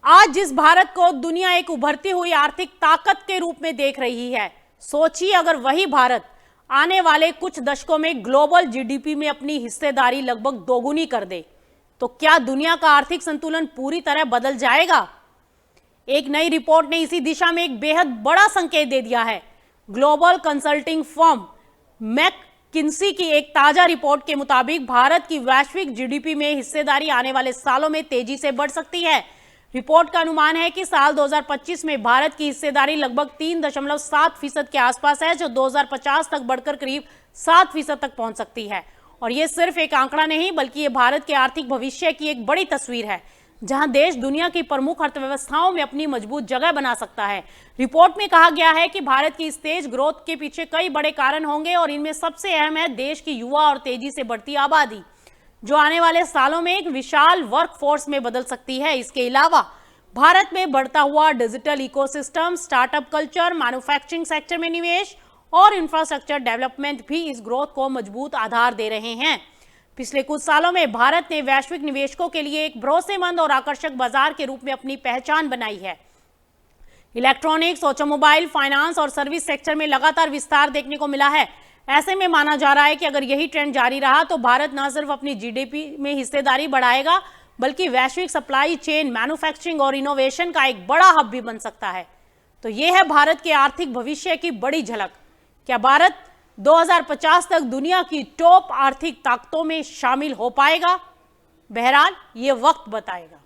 आज जिस भारत को दुनिया एक उभरती हुई आर्थिक ताकत के रूप में देख रही है, सोचिए अगर वही भारत आने वाले कुछ दशकों में ग्लोबल जीडीपी में अपनी हिस्सेदारी लगभग दोगुनी कर दे, तो क्या दुनिया का आर्थिक संतुलन पूरी तरह बदल जाएगा। एक नई रिपोर्ट ने इसी दिशा में एक बेहद बड़ा संकेत दे दिया है। ग्लोबल कंसल्टिंग फर्म मैककिन्सी की एक ताजा रिपोर्ट के मुताबिक भारत की वैश्विक जीडीपी में हिस्सेदारी आने वाले सालों में तेजी से बढ़ सकती है। रिपोर्ट का अनुमान है कि साल 2025 में भारत की हिस्सेदारी लगभग 3.7% के आसपास है, जो 2050 तक बढ़कर करीब 7% तक पहुंच सकती है। और यह सिर्फ एक आंकड़ा नहीं, बल्कि ये भारत के आर्थिक भविष्य की एक बड़ी तस्वीर है, जहां देश दुनिया की प्रमुख अर्थव्यवस्थाओं में अपनी मजबूत जगह बना सकता है। रिपोर्ट में कहा गया है कि भारत की इस तेज ग्रोथ के पीछे कई बड़े कारण होंगे और इनमें सबसे अहम है देश की युवा और तेजी से बढ़ती आबादी, जो आने वाले सालों में एक विशाल वर्कफोर्स में बदल सकती है। इसके अलावा भारत में बढ़ता हुआ digital ecosystem, startup culture, manufacturing sector में निवेश और इंफ्रास्ट्रक्चर डेवलपमेंट भी इस ग्रोथ को मजबूत आधार दे रहे हैं। पिछले कुछ सालों में भारत ने वैश्विक निवेशकों के लिए एक भरोसेमंद और आकर्षक बाजार के रूप में अपनी पहचान बनाई है। इलेक्ट्रॉनिक्स, ऑटोमोबाइल, फाइनेंस और सर्विस सेक्टर में लगातार विस्तार देखने को मिला है। ऐसे में माना जा रहा है कि अगर यही ट्रेंड जारी रहा तो भारत न सिर्फ अपनी जीडीपी में हिस्सेदारी बढ़ाएगा, बल्कि वैश्विक सप्लाई चेन, मैन्युफैक्चरिंग और इनोवेशन का एक बड़ा हब भी बन सकता है। तो यह है भारत के आर्थिक भविष्य की बड़ी झलक। क्या भारत 2050 तक दुनिया की टॉप आर्थिक ताकतों में शामिल हो पाएगा? बहरहाल ये वक्त बताएगा।